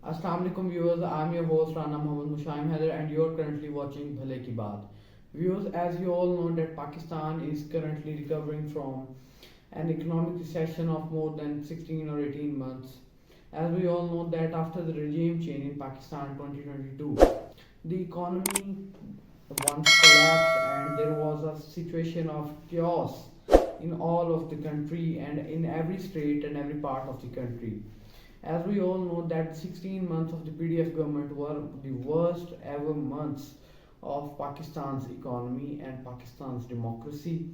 Assalamu alaikum viewers, I'm your host Rana Mushaim Haider and you're currently watching Bhalay ki baat. Viewers, as you all know that Pakistan is currently recovering from an economic recession of more than 16 or 18 months. As we all know that after the regime change in Pakistan 2022, the economy once collapsed and there was a situation of chaos in all of the country and in every state and every part of the country. As we all know that 16 months of the PDF government were the worst ever months of Pakistan's economy and Pakistan's democracy.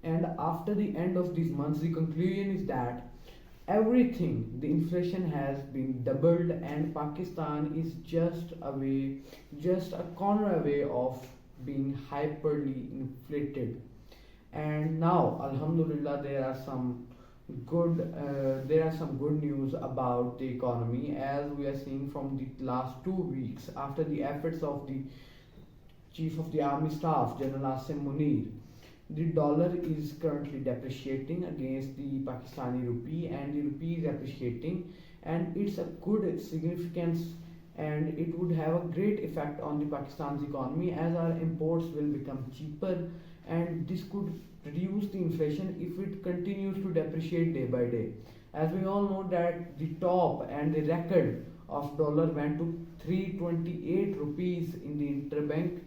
And after the end of these months, the conclusion is that everything, the inflation has been doubled and Pakistan is just a corner away of being hyperly inflated. And now, Alhamdulillah, there are some good news about the economy as we are seeing from the last 2 weeks after the efforts of the Chief of the Army Staff, General Asim Munir. The dollar is currently depreciating against the Pakistani rupee, and the rupee is appreciating, and it's a good significance, and it would have a great effect on the Pakistan's economy as our imports will become cheaper, and this could reduce the inflation if it continues to depreciate day by day. As we all know that the top and the record of dollar went to 328 rupees in the interbank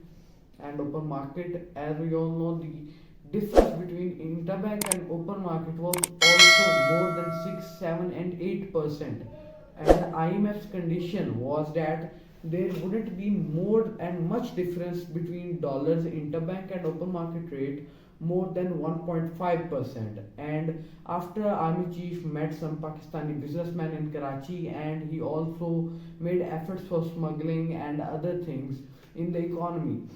and open market. As we all know, the difference between interbank and open market was also more than 6, 7, and 8%. And IMF's condition was that there wouldn't be more and much difference between dollars interbank and open market rate more than 1.5%. And after army chief met some Pakistani businessmen in Karachi, and he also made efforts for smuggling and other things in the economy,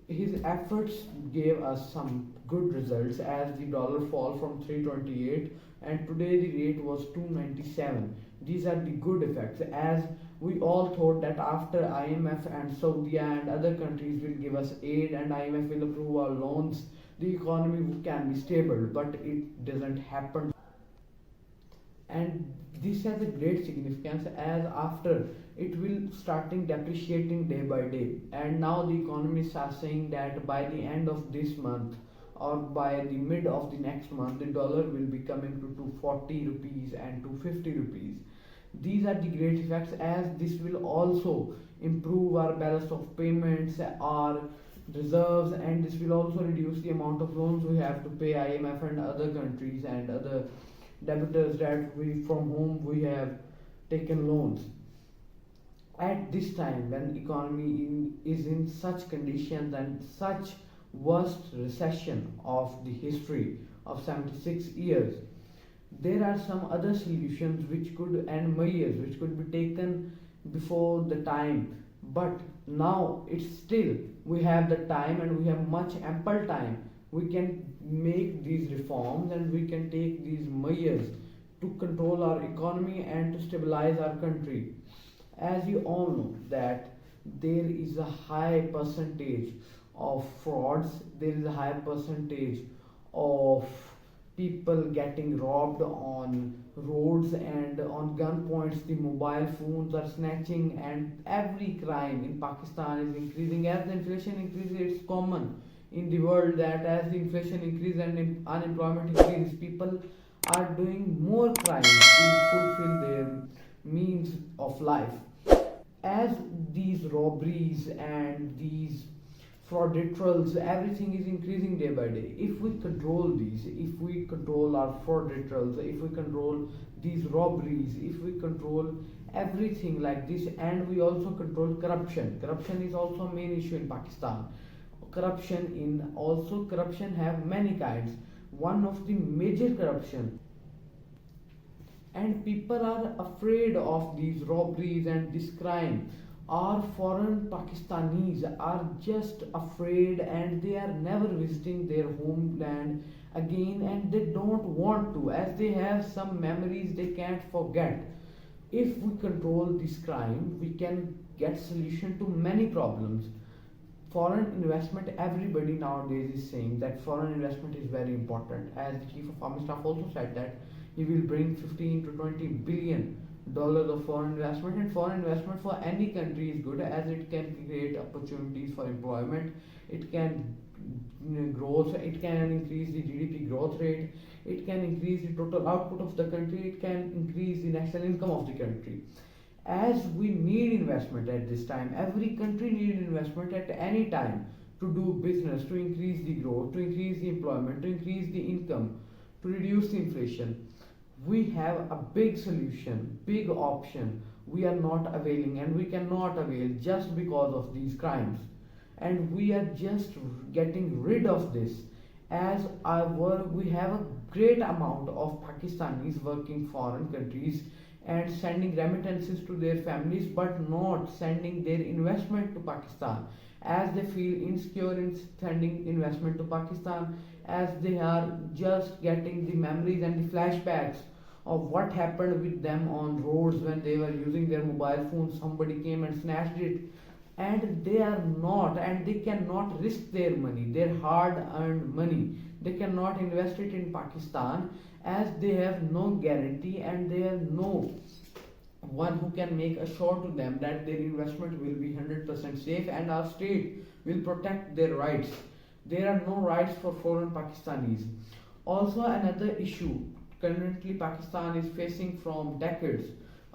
his efforts gave us some good results as the dollar fall from 328 and today the rate was 297. These are the good effects as we all thought that after IMF and Saudi and other countries will give us aid and IMF will approve our loans, the economy can be stable, but it doesn't happen. And this has a great significance as after it will starting depreciating day by day, and now the economists are saying that by the end of this month or by the mid of the next month the dollar will be coming to 240 rupees and 250 rupees. These are the great effects as this will also improve our balance of payments, our reserves, and this will also reduce the amount of loans we have to pay IMF and other countries and other debtors that we from whom we have taken loans. At this time when is in such conditions and such worst recession of the history of 76 years, there are some other solutions which could and measures which could be taken before the time, but now it's still we have the time and we have much ample time. We can make these reforms and we can take these measures to control our economy and to stabilize our country. As you all know that there is a high percentage of frauds, there is a high percentage of people getting robbed on roads and on gunpoints, the mobile phones are snatching, and every crime in Pakistan is increasing. As the inflation increases, it's common in the world that as the inflation increases and unemployment increases, people are doing more crimes to fulfill their means of life. As these robberies and these frauditrals, everything is increasing day by day. If we control these, if we control our frauditrals, if we control these robberies, if we control everything like this, and we also control corruption is also a main issue in Pakistan. Corruption have many kinds. One of the major corruption, and people are afraid of these robberies and this crime. Our foreign Pakistanis are just afraid and they are never visiting their homeland again, and they don't want to as they have some memories they can't forget. If we control this crime, we can get solution to many problems. Foreign investment, everybody nowadays is saying that foreign investment is very important, as the chief of army staff also said that he will bring 15 to 20 billion dollars of foreign investment. And foreign investment for any country is good, as it can create opportunities for employment. It can growth, it can increase the GDP growth rate, it can increase the total output of the country, it can increase the national income of the country. As we need investment at this time, every country needs investment at any time to do business, to increase the growth, to increase the employment, to increase the income, to reduce the inflation. We have a big solution, big option we are not availing, and we cannot avail just because of these crimes. And we are just getting rid of this. As our we have a great amount of Pakistanis working foreign countries and sending remittances to their families, but not sending their investment to Pakistan, as they feel insecure in sending investment to Pakistan, as they are just getting the memories and the flashbacks of what happened with them on roads when they were using their mobile phones. Somebody came and snatched it, and they are not, and they cannot risk their money, their hard earned money. They cannot invest it in Pakistan, as they have no guarantee and they have no one who can make assure to them that their investment will be 100% safe and our state will protect their rights. There are no rights for foreign Pakistanis. Also, another issue currently Pakistan is facing from decades,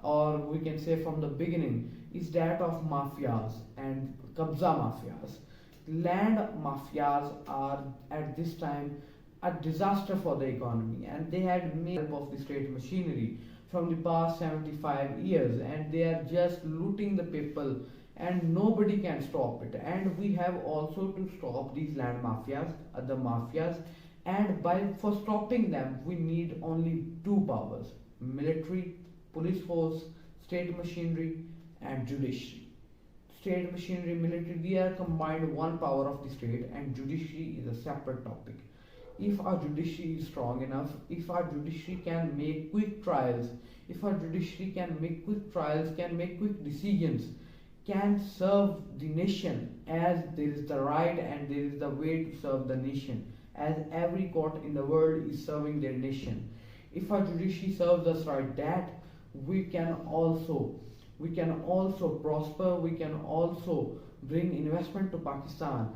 or we can say from the beginning, is that of mafias and kabza mafias. Land mafias are at this time a disaster for the economy, and they had made help of the state machinery from the past 75 years, and they are just looting the people, and nobody can stop it. And we have also to stop these land mafias, other mafias, and by for stopping them we need only two powers: military, police force, state machinery, and judiciary. State machinery, military, they are combined one power of the state, and judiciary is a separate topic. If our judiciary is strong enough, if our judiciary can make quick trials, if our judiciary can make quick trials, can make quick decisions, can serve the nation as there is the right and there is the way to serve the nation, as every court in the world is serving their nation. If our judiciary serves us right, that we can also prosper, we can also bring investment to Pakistan.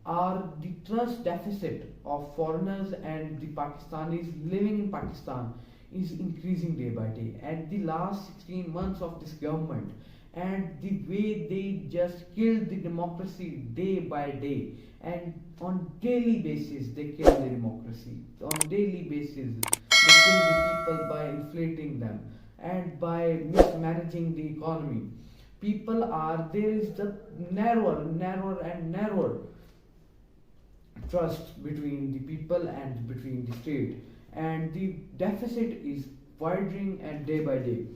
The trust deficit of foreigners and the Pakistanis living in Pakistan is increasing day by day. At the last 16 months of this government, and the way they just killed the democracy day by day, and on daily basis they kill the democracy. On daily basis they kill the people by inflating them and by mismanaging the economy. People are, there is the narrower and narrower trust between the people and between the state, and the deficit is widening and day by day.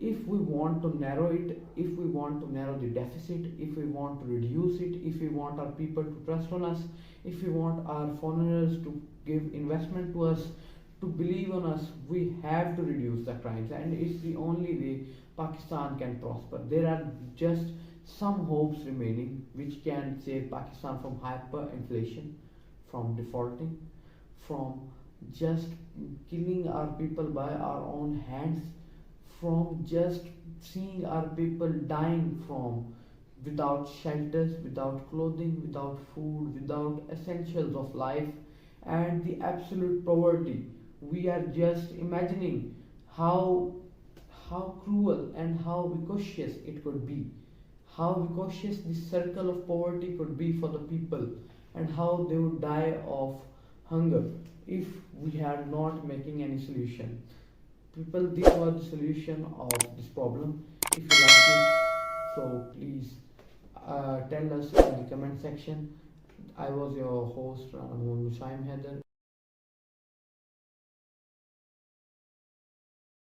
If we want to narrow it, if we want to narrow the deficit, if we want to reduce it, if we want our people to trust on us, if we want our foreigners to give investment to us, to believe on us, we have to reduce the crimes, and it's the only way Pakistan can prosper. There are just some hopes remaining which can save Pakistan from hyperinflation, from defaulting, from just killing our people by our own hands, from just seeing our people dying from without shelters, without clothing, without food, without essentials of life, and the absolute poverty. We are just imagining how cruel and how vicocious it could be, how vicocious the circle of poverty could be for the people, and how they would die of hunger if we are not making any solution. People, this was the solution of this problem. If you like it, so please tell us in the comment section. I was your host, Rana, Mushaim, Haider.